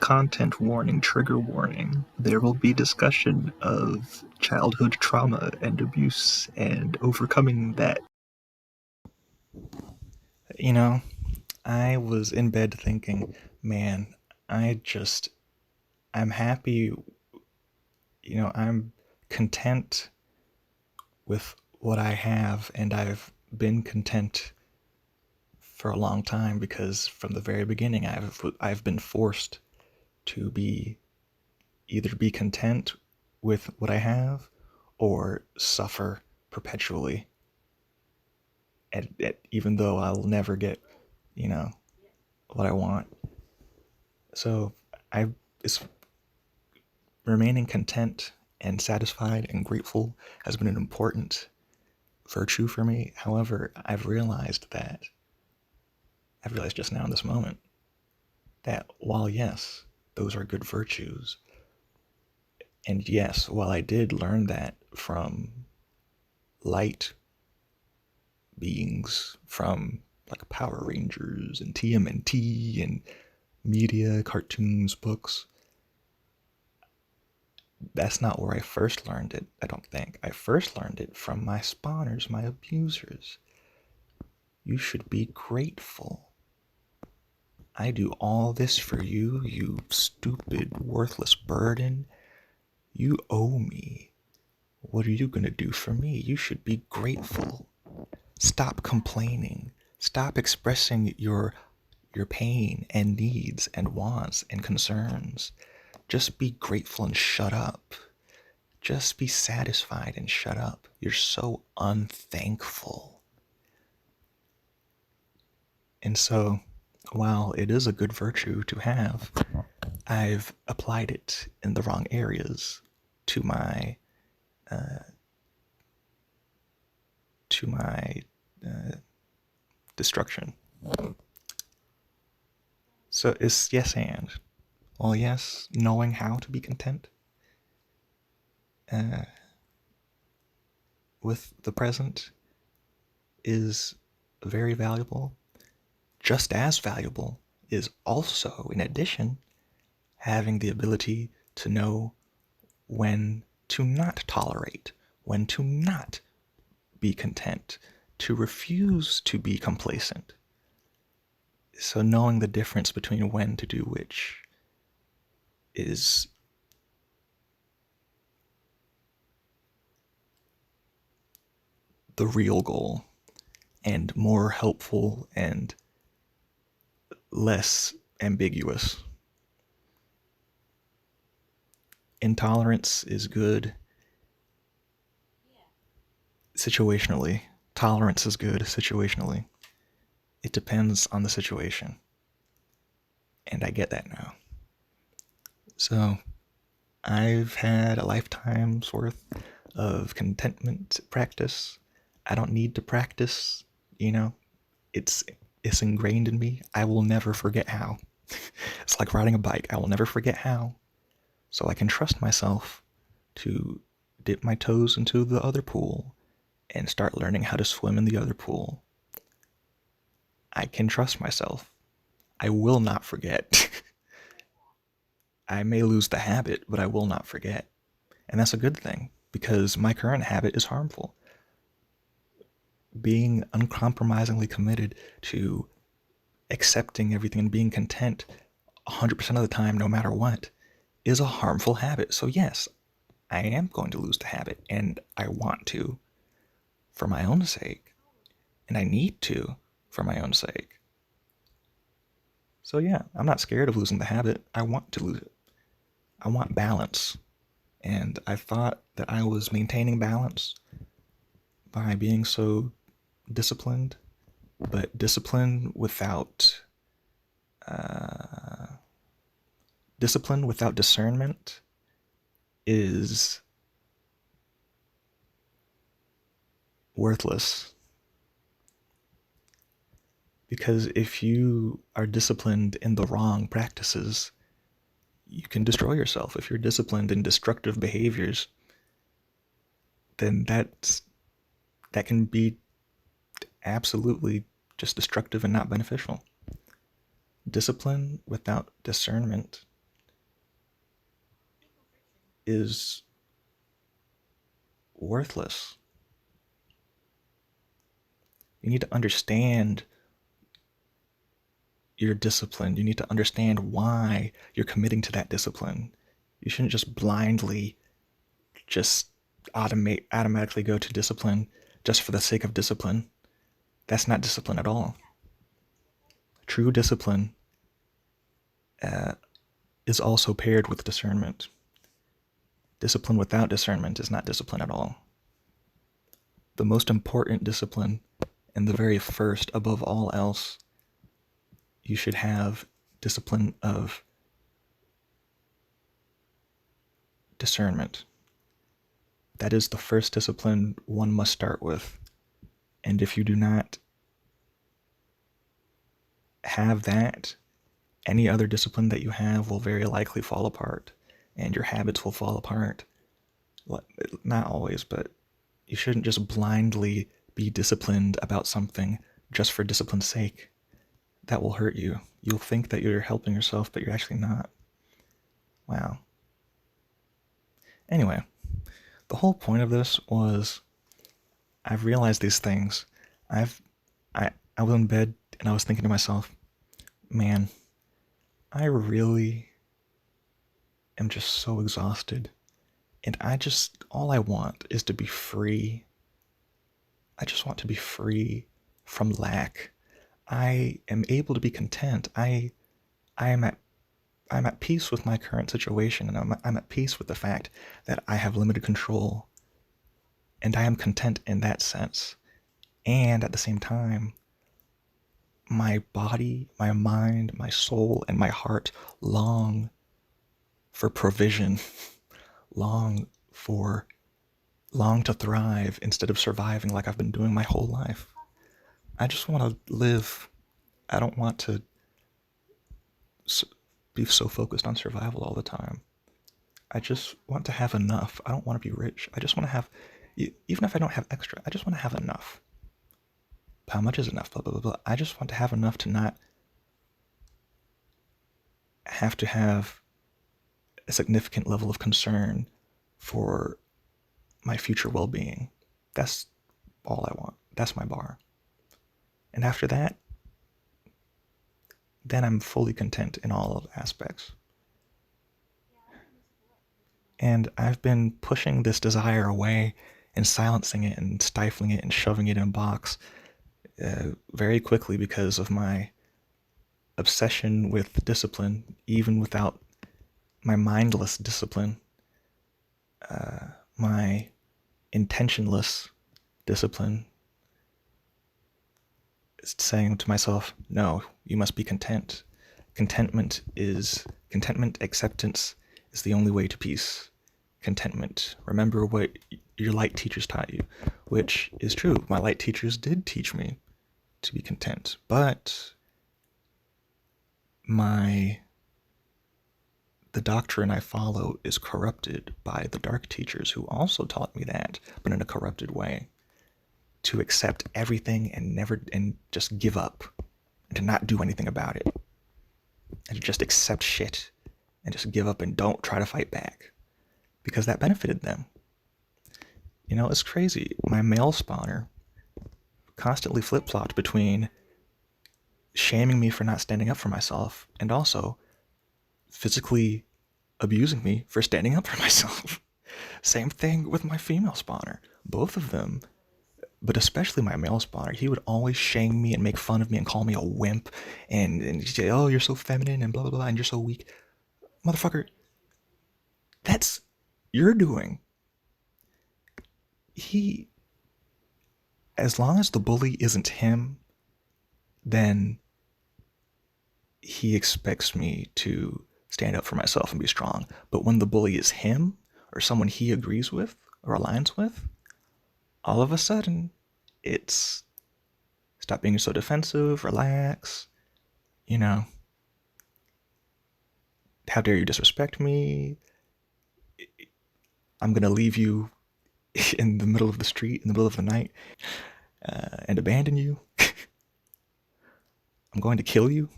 Content warning, trigger warning. There will be discussion of childhood trauma and abuse and overcoming that. You know, I was in bed thinking, man, I'm happy, I'm content with what I have, and I've been content for a long time because from the very beginning I've been forced to either be content with what I have or suffer perpetually. Even though I'll never get, what I want. So I it's remaining content and satisfied and grateful has been an important virtue for me. However, I've realized just now in this moment that while yes, those are good virtues, and yes, while I did learn that from light beings, from like Power Rangers and TMNT and media, cartoons, books, that's not where I first learned it, I don't think. I first learned it from my spawners, my abusers. You should be grateful. I do all this for you, you stupid, worthless burden. You owe me. What are you gonna do for me? You should be grateful. Stop complaining. Stop expressing your pain and needs and wants and concerns. Just be grateful and shut up. Just be satisfied and shut up. You're so unthankful. And so, while it is a good virtue to have, I've applied it in the wrong areas to my destruction. So it's yes and. Well, yes, knowing how to be content with the present is very valuable. Just as valuable is also, in addition, having the ability to know when to not tolerate, when to not be content, to refuse to be complacent. So knowing the difference between when to do which is the real goal, and more helpful and less ambiguous. Intolerance is good situationally. Tolerance is good situationally. It depends on the situation. And I get that now. So I've had a lifetime's worth of contentment practice. I don't need to practice, it's ingrained in me. I will never forget how. It's like riding a bike. I will never forget how. So I can trust myself to dip my toes into the other pool and start learning how to swim in the other pool. I can trust myself. I will not forget. I may lose the habit, but I will not forget. And that's a good thing because my current habit is harmful. Being uncompromisingly committed to accepting everything and being content 100% of the time, no matter what, is a harmful habit. So yes, I am going to lose the habit, and I want to for my own sake, and I need to for my own sake. So yeah, I'm not scared of losing the habit. I want to lose it. I want balance. And I thought that I was maintaining balance by being so disciplined, but discipline without discernment is worthless. Because if you are disciplined in the wrong practices, you can destroy yourself. If you're disciplined in destructive behaviors, then that can be absolutely just destructive and not beneficial. Discipline without discernment is worthless. You need to understand your discipline. You need to understand why you're committing to that discipline. You shouldn't just blindly just automatically go to discipline just for the sake of discipline. That's not discipline at all. True discipline is also paired with discernment. Discipline without discernment is not discipline at all. The most important discipline, and the very first above all else, you should have discipline of discernment. That is the first discipline one must start with. And if you do not have that, any other discipline that you have will very likely fall apart, and your habits will fall apart. Not always, but you shouldn't just blindly be disciplined about something just for discipline's sake. That will hurt you. You'll think that you're helping yourself, but you're actually not. Wow. Anyway, the whole point of this was I've realized these things. I was in bed and I was thinking to myself, man, I really am just so exhausted. And all I want is to be free. I just want to be free from lack. I am able to be content. I am at peace with my current situation, and I'm at peace with the fact that I have limited control. And I am content in that sense. And at the same time, my body, my mind, my soul, and my heart long for provision, long to thrive instead of surviving like I've been doing my whole life. I just want to live. I don't want to be so focused on survival all the time. I just want to have enough. I don't want to be rich. I just want to have, even if I don't have extra, I just want to have enough. How much is enough? Blah, blah, blah, blah. I just want to have enough to not have to have a significant level of concern for my future well-being. That's all I want. That's my bar. And after that, then I'm fully content in all aspects. And I've been pushing this desire away and silencing it and stifling it and shoving it in a box very quickly because of my obsession with discipline, even without my mindless discipline, my intentionless discipline. It's saying to myself, no, you must be content. Contentment, acceptance is the only way to peace. Contentment. Remember what your light teachers taught you, which is true. My light teachers did teach me to be content, but the doctrine I follow is corrupted by the dark teachers who also taught me that, but in a corrupted way. To accept everything and just give up, and to not do anything about it, and to just accept shit and just give up and don't try to fight back, because that benefited them. You know, it's crazy. My male spawner constantly flip-flopped between shaming me for not standing up for myself and also physically abusing me for standing up for myself. Same thing with my female spawner. Both of them, but especially my male spawner, he would always shame me and make fun of me and call me a wimp and he'd say, oh, you're so feminine and blah, blah, blah, and you're so weak. Motherfucker, that's your doing. As long as the bully isn't him, then he expects me to stand up for myself and be strong. But when the bully is him or someone he agrees with or aligns with, all of a sudden, it's stop being so defensive, relax, you know, how dare you disrespect me? I'm going to leave you in the middle of the street, in the middle of the night, and abandon you. I'm going to kill you.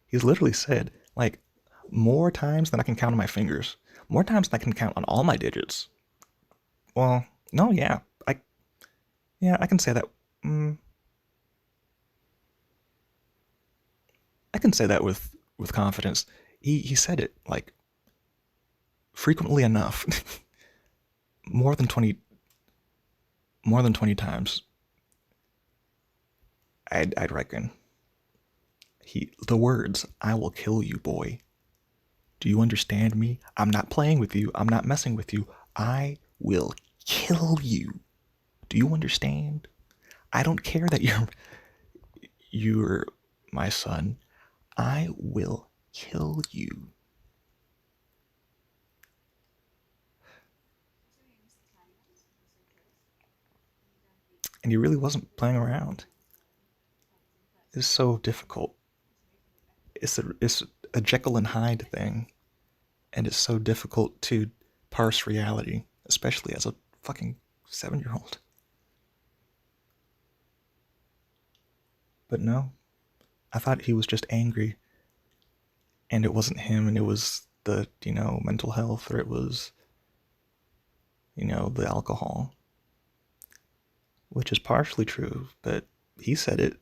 He's literally said, like, More times than I can count on my fingers. More times than I can count on all my digits. Well, no, I can say that. Mm, I can say that with confidence. He said it like frequently enough, more than 20 more than 20 times. I'd reckon. The words, "I will kill you, boy. Do you understand me? I'm not playing with you. I'm not messing with you. I will kill you. Do you understand? I don't care that you're my son. I will kill you." And he really wasn't playing around. It's so difficult. It's a Jekyll and Hyde thing, and it's so difficult to parse reality, especially as a fucking 7-year-old. But no, I thought he was just angry, and it wasn't him, and it was the mental health, or it was the alcohol, which is partially true, but he said it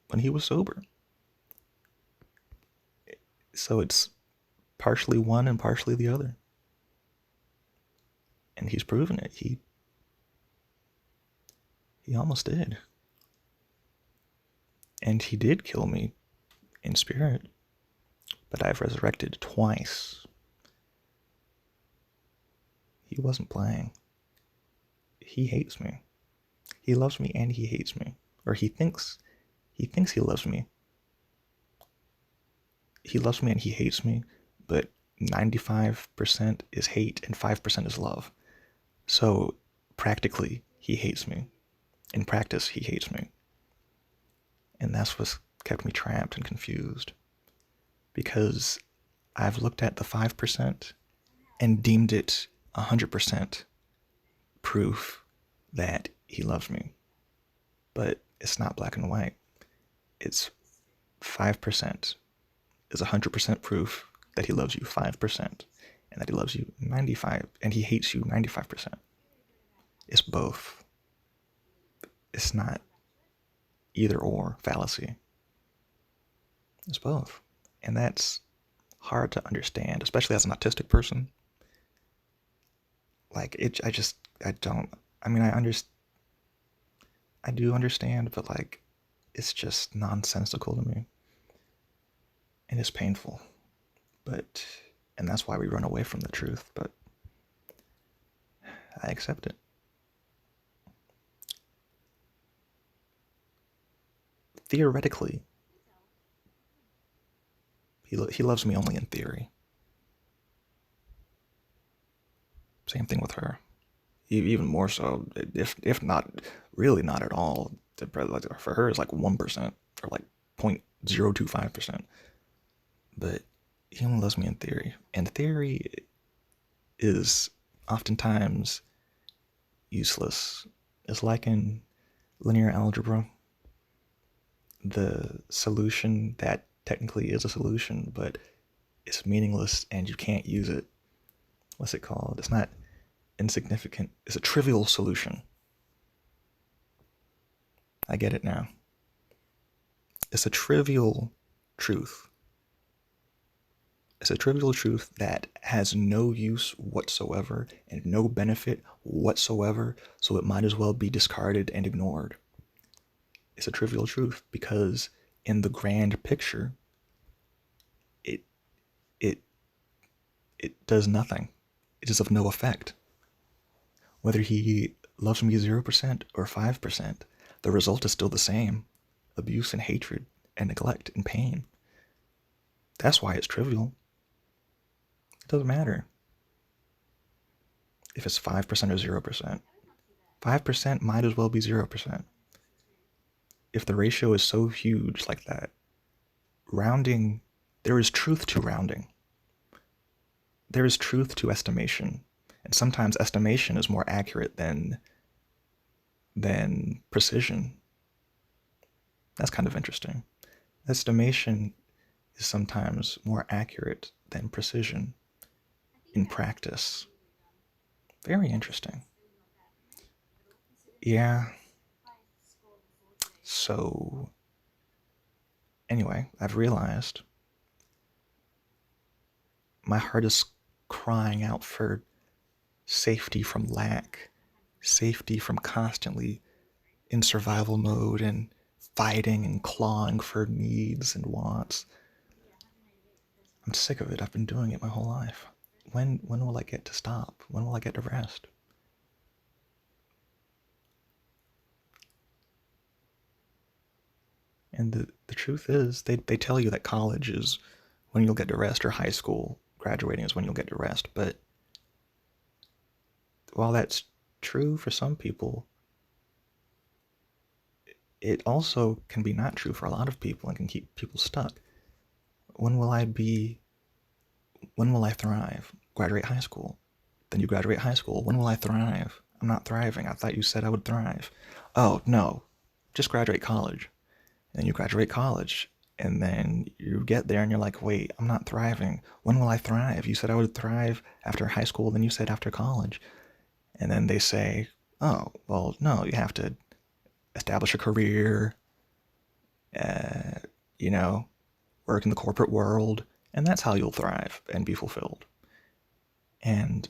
when he was sober. So it's partially one and partially the other. And he's proven it. He almost did. And he did kill me in spirit, but I've resurrected twice. He wasn't playing. He hates me. He loves me and he hates me. Or he thinks he loves me. He loves me and he hates me, but 95% is hate and 5% is love. So practically, he hates me. In practice, he hates me. And that's what kept me trapped and confused. Because I've looked at the 5% and deemed it 100% proof that he loves me. But it's not black and white. It's 5% is 100% proof that he loves you 5%, and that he loves you 95, and he hates you 95%. It's both. It's not either or fallacy. It's both. And that's hard to understand, especially as an autistic person. Like I don't. I mean, I do understand, but like, it's just nonsensical to me, and it's painful. And that's why we run away from the truth. But I accept it. Theoretically, he loves me only in theory. Same thing with her. Even more so, if not really not at all. For her, it's like 1% or like 0.025%. But he only loves me in theory, and theory is oftentimes useless. It's like in linear algebra, the solution that technically is a solution, but it's meaningless and you can't use it. What's it called? It's not insignificant. It's a trivial solution. I get it now. It's a trivial truth. It's a trivial truth that has no use whatsoever and no benefit whatsoever, so it might as well be discarded and ignored. It's a trivial truth because in the grand picture, it it it does nothing. It is of no effect. Whether he loves me 0% or 5%, the result is still the same: abuse and hatred and neglect and pain. That's why it's trivial. It doesn't matter if it's 5% or 0%. 5% might as well be 0%. If the ratio is so huge like that, rounding, there is truth to rounding. There is truth to estimation. And sometimes estimation is more accurate than precision. That's kind of interesting. Estimation is sometimes more accurate than precision in practice. Very interesting. Yeah. So, anyway, I've realized my heart is crying out for safety from lack, safety from constantly in survival mode and fighting and clawing for needs and wants. I'm sick of it. I've been doing it my whole life. When will I get to stop? When will I get to rest? And the truth is, they tell you that college is when you'll get to rest, or high school graduating is when you'll get to rest. But while that's true for some people, it also can be not true for a lot of people and can keep people stuck. When will I be, when will I thrive? Graduate high school. Then you graduate high school. When will I thrive? I'm not thriving. I thought you said I would thrive. Oh, no. Just graduate college. And then you graduate college. And then you get there and you're like, wait, I'm not thriving. When will I thrive? You said I would thrive after high school. Then you said after college. And then they say, oh, well, no, you have to establish a career, uh, you know, work in the corporate world. And that's how you'll thrive and be fulfilled. And,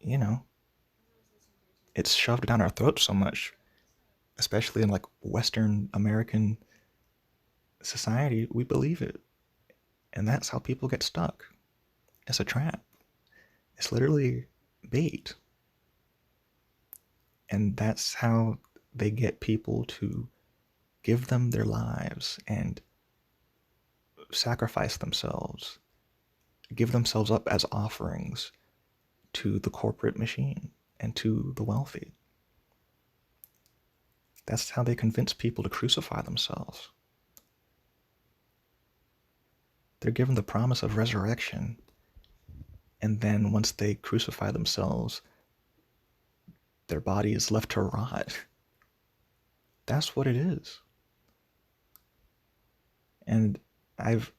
you know, it's shoved down our throats so much, especially in like Western American society. We believe it. And that's how people get stuck. It's a trap. It's literally bait. And that's how they get people to give them their lives and sacrifice themselves, give themselves up as offerings to the corporate machine and to the wealthy. That's how they convince people to crucify themselves. They're given the promise of resurrection, and then once they crucify themselves, their body is left to rot. That's what it is. And I've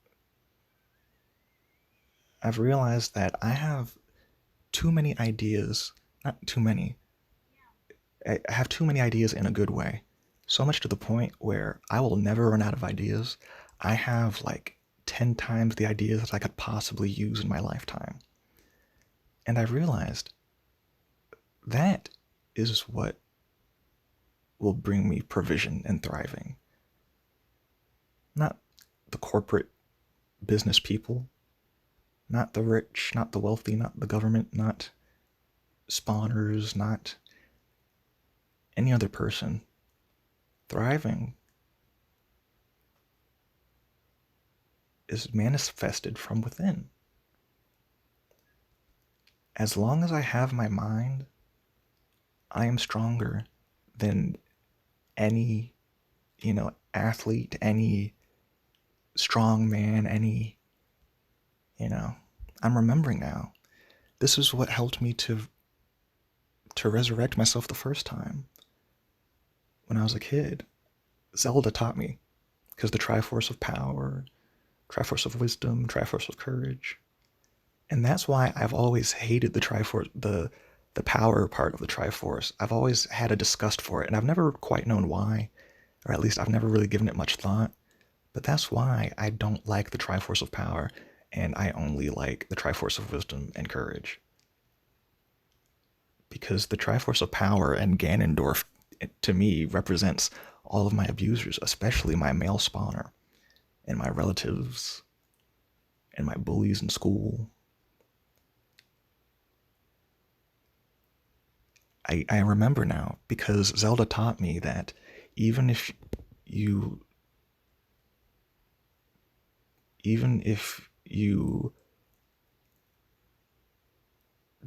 realized that I have too many ideas, not too many. I have too many ideas in a good way. So much to the point where I will never run out of ideas. I have like 10 times the ideas that I could possibly use in my lifetime. And I realized that is what will bring me provision and thriving. Not the corporate business people, not the rich, not the wealthy, not the government, not spawners, not any other person. Thriving is manifested from within. As long as I have my mind, I am stronger than any, athlete, any strong man, any, I'm remembering now. This is what helped me to resurrect myself the first time. When I was a kid, Zelda taught me, because the Triforce of Power, Triforce of Wisdom, Triforce of Courage. And that's why I've always hated the Triforce, the power part of the Triforce. I've always had a disgust for it, and I've never quite known why, or at least I've never really given it much thought. But that's why I don't like the Triforce of Power, and I only like the Triforce of Wisdom and Courage. Because the Triforce of Power and Ganondorf, to me, represents all of my abusers, especially my male spawner, and my relatives, and my bullies in school. I remember now, because Zelda taught me that even if you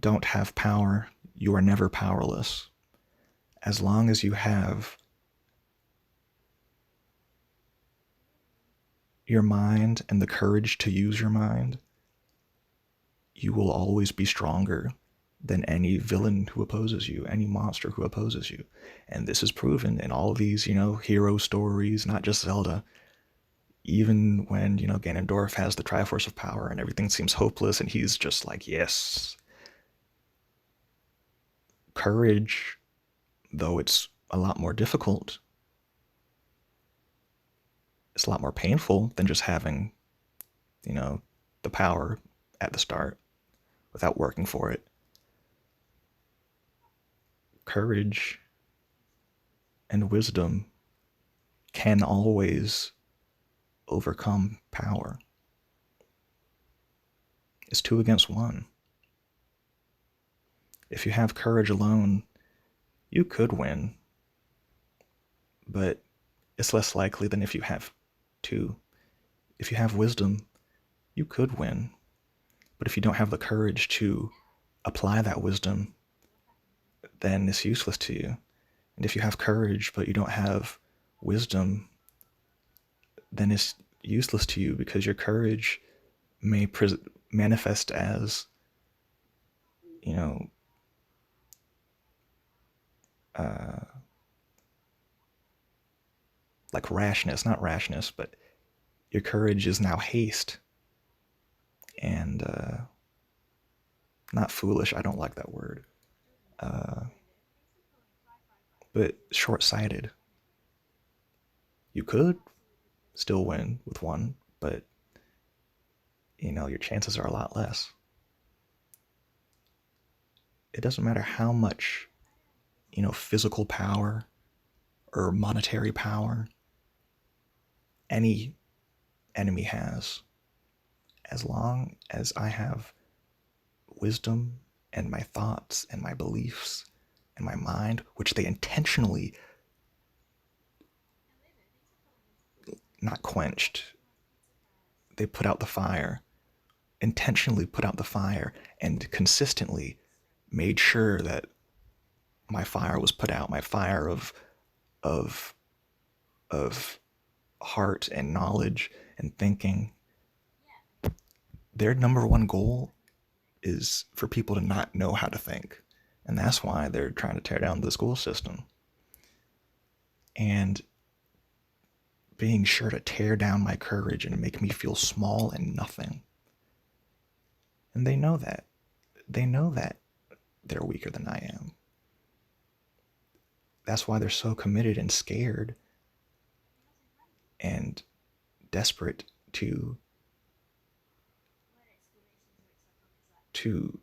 don't have power, you are never powerless. As long as you have your mind and the courage to use your mind, you will always be stronger than any villain who opposes you, any monster who opposes you. And this is proven in all of these, hero stories, not just Zelda. Even when, Ganondorf has the Triforce of Power and everything seems hopeless and he's just like, yes. Courage, though it's a lot more difficult, it's a lot more painful than just having, you know, the power at the start without working for it. Courage and wisdom can always overcome power. It's 2 against 1. If you have courage alone, you could win, but it's less likely than if you have 2. If you have wisdom, you could win, but if you don't have the courage to apply that wisdom, then it's useless to you. And if you have courage but you don't have wisdom, then it's useless to you because your courage may manifest as, you know, uh, like rashness, not rashness, but your courage is now haste and not foolish. I don't like that word. Uh, but short-sighted. You could still win with 1, but your chances are a lot less. It doesn't matter how much, physical power or monetary power any enemy has. As long as I have wisdom and my thoughts and my beliefs and my mind, which they intentionally not quenched, they put out the fire, intentionally put out the fire, and consistently made sure that my fire was put out, my fire of of heart and knowledge and thinking. Their number one goal is for people to not know how to think. And that's why they're trying to tear down the school system. And being sure to tear down my courage and make me feel small and nothing. And they know that. They know that they're weaker than I am. That's why they're so committed and scared and desperate to to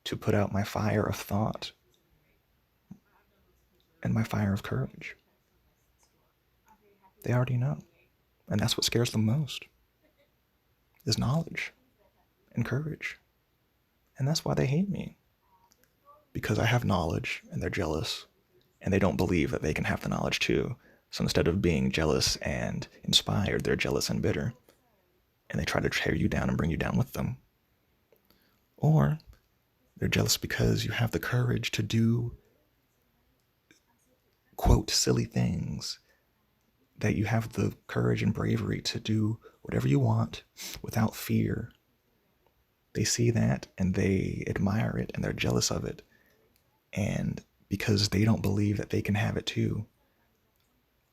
to put out my fire of thought and my fire of courage. They already know. And that's what scares them most, is knowledge and courage. And that's why they hate me. Because I have knowledge and they're jealous and they don't believe that they can have the knowledge too. So instead of being jealous and inspired, they're jealous and bitter. And they try to tear you down and bring you down with them. Or they're jealous because you have the courage to do, quote, silly things. That you have the courage and bravery to do whatever you want without fear. They see that and they admire it and they're jealous of it. And because they don't believe that they can have it too,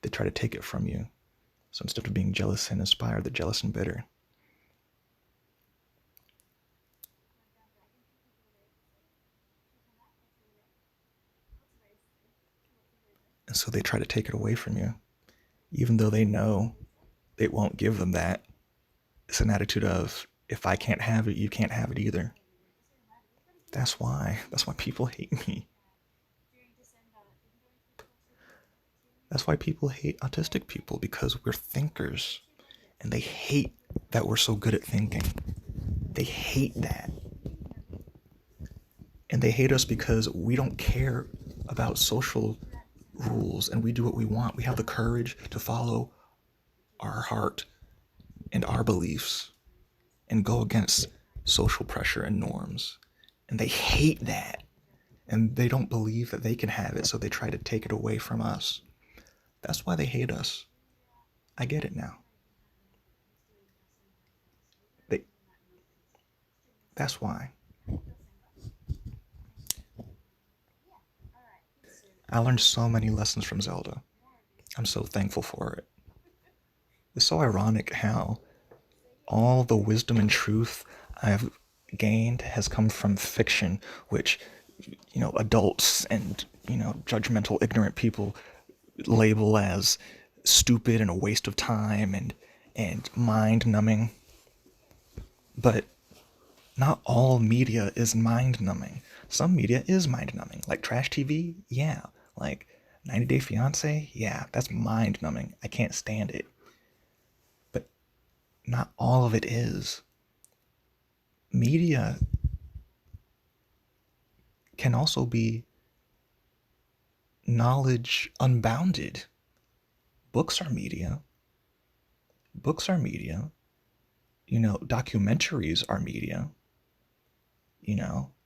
they try to take it from you. So instead of being jealous and inspired, they're jealous and bitter. And so they try to take it away from you, even though they know it won't give them that. It's an attitude of, if I can't have it, you can't have it either. That's why people hate me. That's why people hate autistic people, because we're thinkers. And they hate that we're so good at thinking. They hate that. And they hate us because we don't care about social rules and we do what we want. We have the courage to follow our heart and our beliefs and go against social pressure and norms. And they hate that. And they don't believe that they can have it, so they try to take it away from us. That's why they hate us. I get it now. They, that's why. I learned so many lessons from Zelda. I'm so thankful for it. It's so ironic how all the wisdom and truth I've gained has come from fiction, which, adults and, judgmental, ignorant people label as stupid and a waste of time and mind numbing. But not all media is mind numbing. Some media is mind numbing, like trash TV. Yeah, like 90 Day Fiance. Yeah, that's mind numbing. I can't stand it. But not all of it is. Media can also be knowledge unbounded. Books are media. Books are media. Documentaries are media.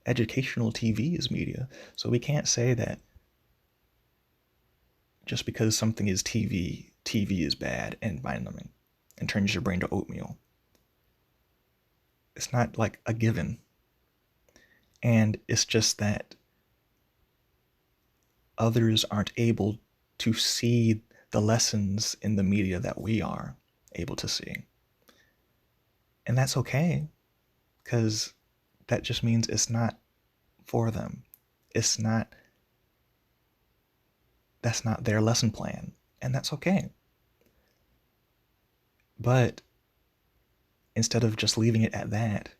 Educational TV is media. So we can't say that just because something is TV is bad and mind numbing and turns your brain to oatmeal. It's not like a given. And it's just that others aren't able to see the lessons in the media that we are able to see. And that's okay, because that just means it's not for them. It's not, that's not their lesson plan. And that's okay. But instead of just leaving it at that,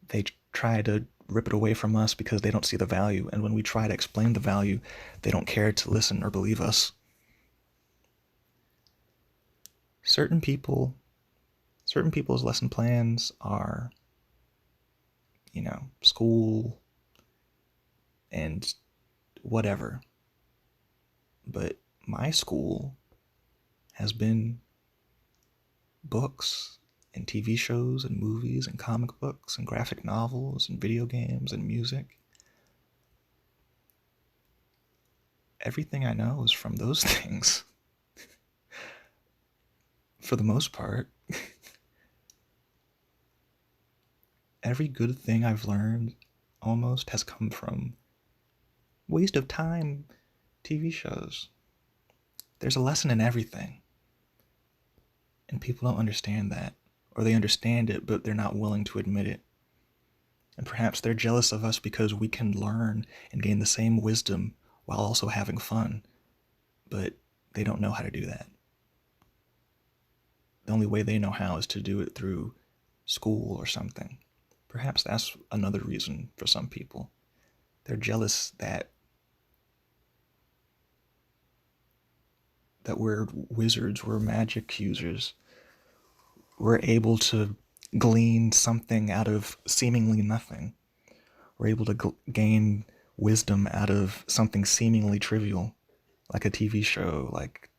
they try to rip it away from us because they don't see the value. And when we try to explain the value, they don't care to listen or believe us. Certain people, certain people's lesson plans are, school and whatever. But my school has been books and TV shows and movies and comic books and graphic novels and video games and music. Everything I know is from those things. For the most part. Every good thing I've learned almost has come from waste of time TV shows. There's a lesson in everything. And people don't understand that. Or they understand it, but they're not willing to admit it. And perhaps they're jealous of us because we can learn and gain the same wisdom while also having fun. But they don't know how to do that. The only way they know how is to do it through school or something. Perhaps that's another reason for some people. They're jealous that we're wizards, we're magic users. We're able to glean something out of seemingly nothing. We're able to gain wisdom out of something seemingly trivial, like a TV show, like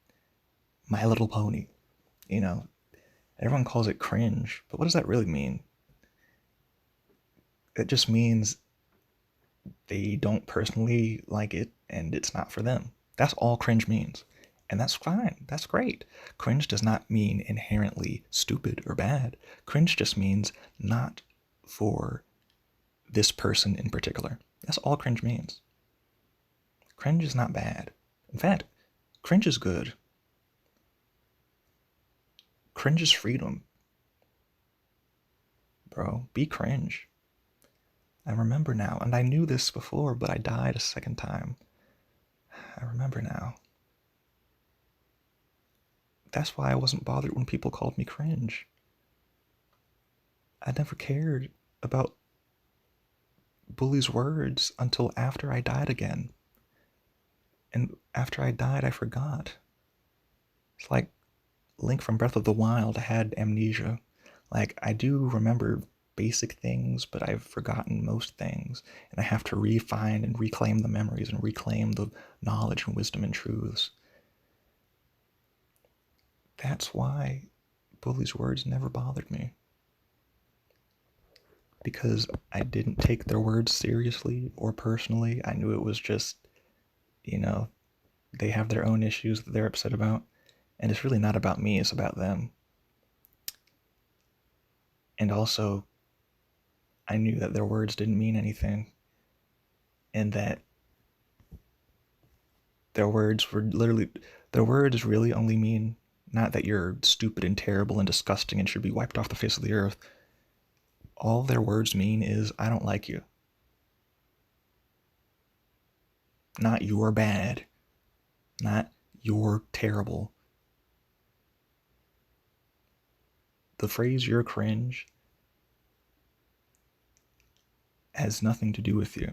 My Little Pony. Everyone calls it cringe, but what does that really mean? It just means they don't personally like it and it's not for them. That's all cringe means. And that's fine. That's great. Cringe does not mean inherently stupid or bad. Cringe just means not for this person in particular. That's all cringe means. Cringe is not bad. In fact, cringe is good. Cringe is freedom. Bro, be cringe. I remember now, and I knew this before, but I died a second time. I remember now. That's why I wasn't bothered when people called me cringe. I never cared about bullies' words until after I died again. And after I died, I forgot. It's like Link from Breath of the Wild had amnesia. Like, I do remember basic things, but I've forgotten most things. And I have to refine and reclaim the memories and reclaim the knowledge and wisdom and truths. That's why bullies' words never bothered me. Because I didn't take their words seriously or personally. I knew it was just, they have their own issues that they're upset about. And it's really not about me, it's about them. And also, I knew that their words didn't mean anything. And that their words were literally Their words really only mean not that you're stupid and terrible and disgusting and should be wiped off the face of the earth. All their words mean is, I don't like you. Not you're bad. Not you're terrible. The phrase you're cringe has nothing to do with you.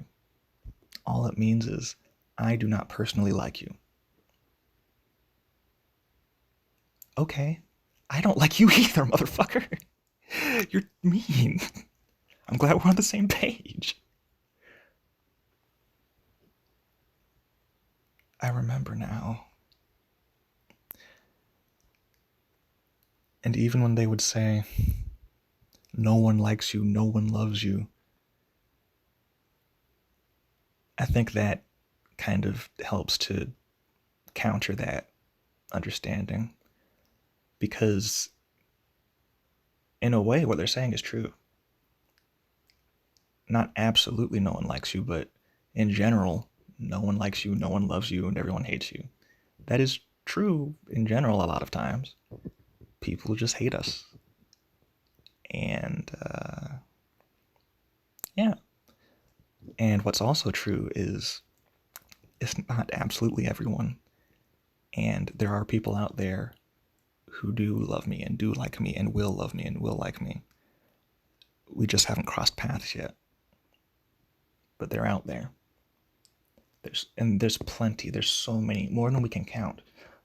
All it means is, I do not personally like you. Okay, I don't like you either, motherfucker. You're mean. I'm glad we're on the same page. I remember now. And even when they would say, no one likes you, no one loves you, I think that kind of helps to counter that understanding. Because in a way, what they're saying is true. Not absolutely no one likes you, but in general, no one likes you, no one loves you, and everyone hates you. That is true in general a lot of times. People just hate us. And yeah. And what's also true is it's not absolutely everyone. And there are people out there who do love me and do like me and will love me and will like me. We just haven't crossed paths yet. But they're out there. There's plenty. There's so many, more than we can count.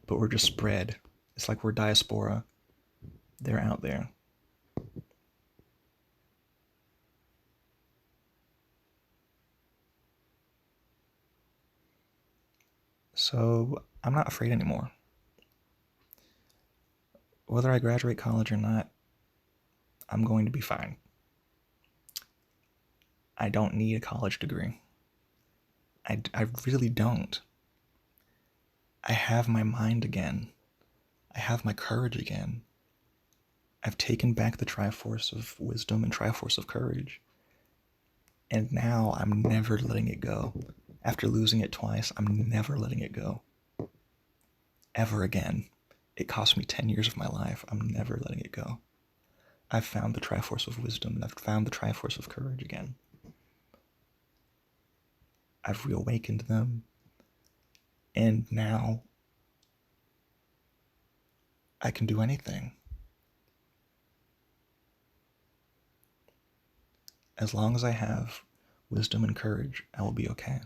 But we're just spread. It's like we're diaspora. They're out there. So I'm not afraid anymore. Whether I graduate college or not, I'm going to be fine. I don't need a college degree. I really don't. I have my mind again. I have my courage again. I've taken back the Triforce of wisdom and Triforce of courage. And now I'm never letting it go. After losing it twice, I'm never letting it go. Ever again. It cost me 10 years of my life. I'm never letting it go. I've found the Triforce of wisdom and I've found the Triforce of courage again. I've reawakened them. And now I can do anything. As long as I have wisdom and courage, I will be okay.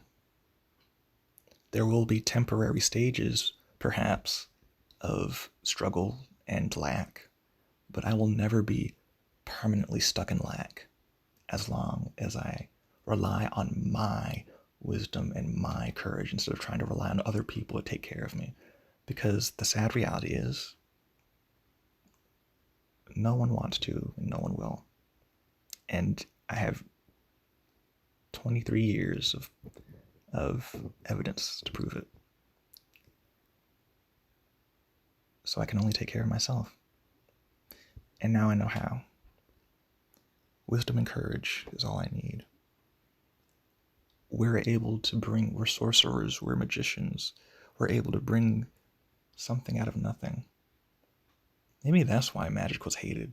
There will be temporary stages, perhaps, of struggle and lack, but I will never be permanently stuck in lack as long as I rely on my wisdom and my courage instead of trying to rely on other people to take care of me. Because the sad reality is, no one wants to and no one will. And I have 23 years of evidence to prove it. So I can only take care of myself. And now I know how. Wisdom and courage is all I need. We're sorcerers, we're magicians. We're able to bring something out of nothing. Maybe that's why magic was hated.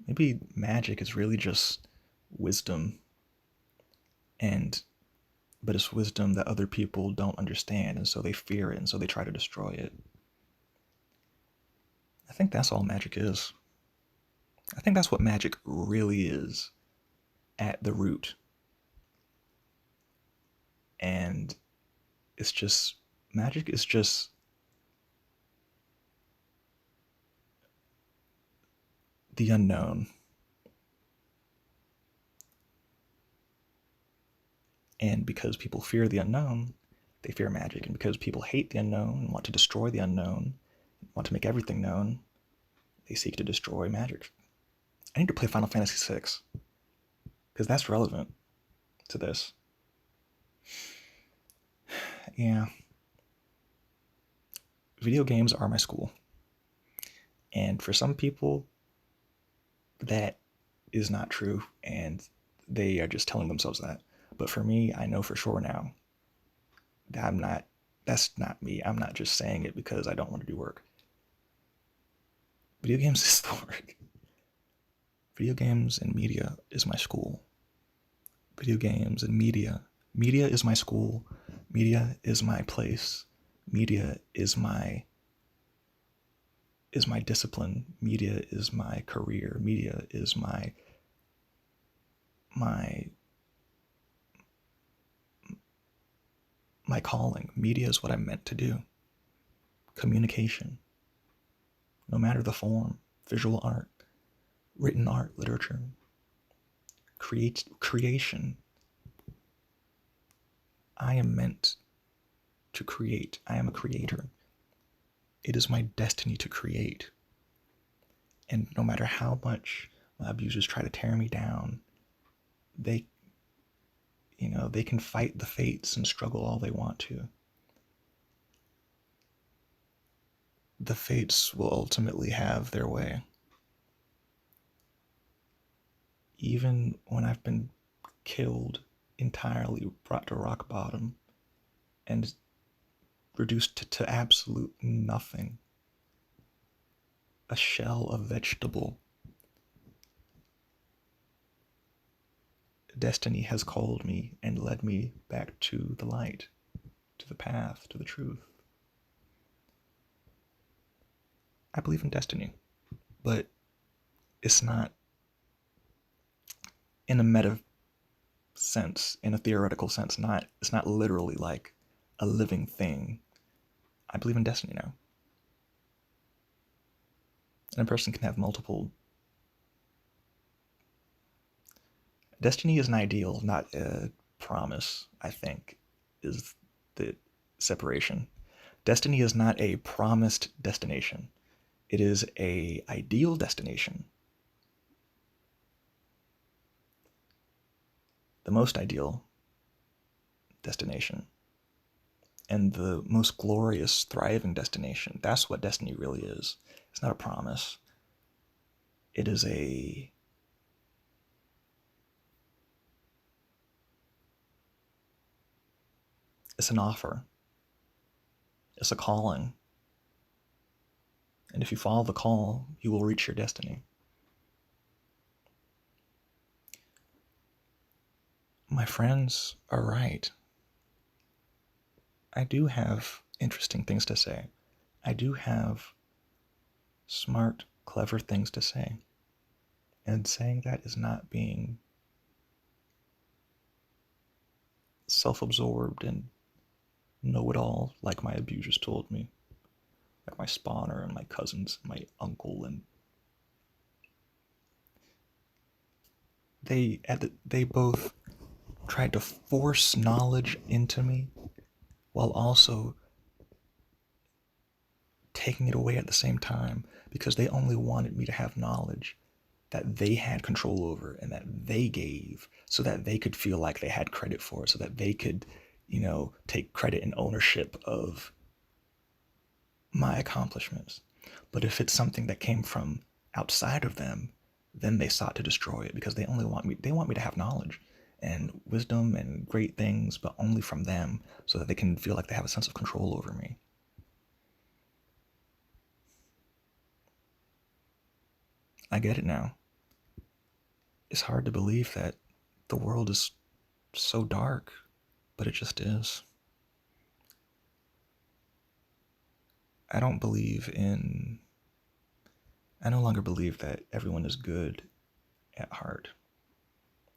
Maybe magic is really just wisdom. But it's wisdom that other people don't understand, and so they fear it, and so they try to destroy it. I think that's all magic is. I think that's what magic really is at the root. And magic is just the unknown. And because people fear the unknown, they fear magic. And because people hate the unknown and want to destroy the unknown, want to make everything known, they seek to destroy magic. I need to play Final Fantasy VI, because that's relevant to this. Yeah. Video games are my school. And for some people, that is not true, and they are just telling themselves that. But for me, I know for sure now that I'm not That's not me. I'm not just saying it because I don't want to do work. Video games is the work. Video games and media is my school. Video games and media. Media is my school. Media is my place. Media is my discipline. Media is my career. Media is my my calling. Media is what I'm meant to do. Communication, no matter the form, visual art, written art, literature, creation. I am meant to create. I am a creator. It is my destiny to create. And no matter how much my abusers try to tear me down, they they can fight the fates and struggle all they want to. The fates will ultimately have their way. Even when I've been killed entirely, brought to rock bottom, and reduced to absolute nothing, a shell of vegetable, destiny has called me and led me back to the light, to the path, to the truth. I believe in destiny, but it's not in a meta sense, in a theoretical sense. It's not literally like a living thing. I believe in destiny now. And a person can have multiple. Destiny is an ideal, not a promise, I think, is the separation. Destiny is not a promised destination. It is a ideal destination. The most ideal destination. And the most glorious, thriving destination. That's what destiny really is. It's not a promise. It is it's an offer. It's a calling. And if you follow the call, you will reach your destiny. My friends are right. I do have interesting things to say. I do have smart, clever things to say. And saying that is not being self-absorbed and know-it-all like my abusers told me. Like my spawner and my cousins, and my uncle, and they both tried to force knowledge into me while also taking it away at the same time, because they only wanted me to have knowledge that they had control over and that they gave, so that they could feel like they had credit for it, so that they could, take credit and ownership of my accomplishments. But if it's something that came from outside of them, then they sought to destroy it, because they want me to have knowledge and wisdom and great things, but only from them, so that they can feel like they have a sense of control over me. I get it now. It's hard to believe that the world is so dark, but it just is. I don't believe in. I no longer believe that everyone is good at heart.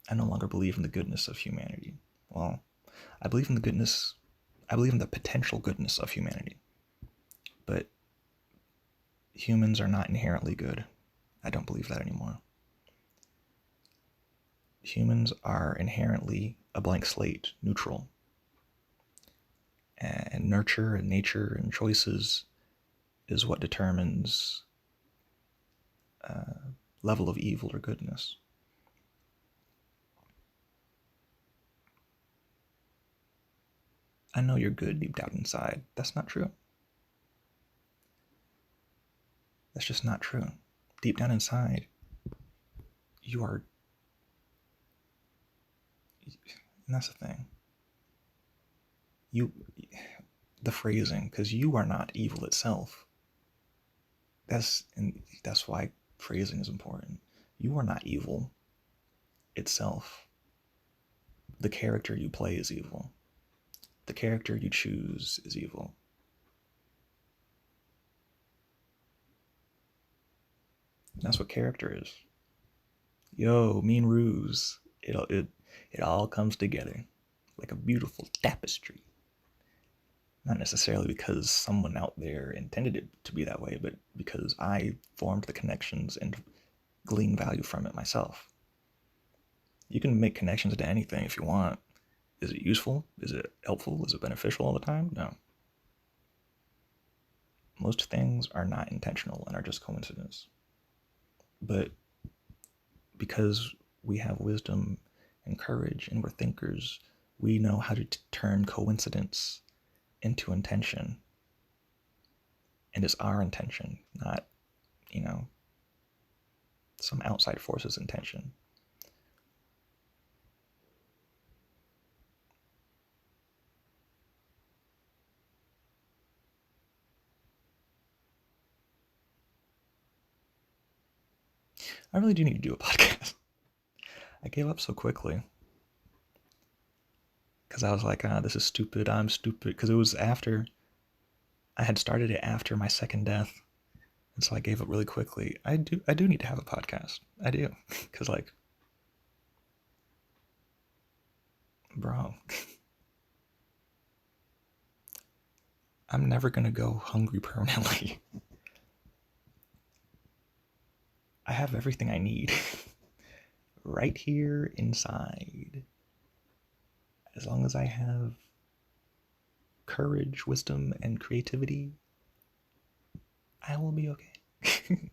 I no longer believe in the goodness of humanity. Well, I believe in the goodness. I believe in the potential goodness of humanity. But humans are not inherently good. I don't believe that anymore. Humans are inherently a blank slate, neutral. And nurture and nature and choices is what determines level of evil or goodness. I know you're good deep down inside. That's not true. That's just not true. Deep down inside, you are. And that's the thing. You the phrasing, because you are not evil itself. That's why phrasing is important. You are not evil itself. The character you play is evil. The character you choose is evil. That's what character is. Yo, Mean Ruse. It all comes together like a beautiful tapestry. Not necessarily because someone out there intended it to be that way, but because I formed the connections and glean value from it myself. You can make connections to anything if you want. Is it useful? Is it helpful? Is it beneficial all the time? No. Most things are not intentional and are just coincidence. But because we have wisdom and courage and we're thinkers, we know how to turn coincidence into intention. And it's our intention, not, some outside force's intention. I really do need to do a podcast. I gave up so quickly because I was like, this is stupid. I'm stupid. Because it was after I had started it after my second death, and so I gave up really quickly. I do need to have a podcast. I do, because like, bro, I'm never gonna go hungry permanently. I have everything I need right here inside. As long as I have courage, wisdom, and creativity, I will be okay.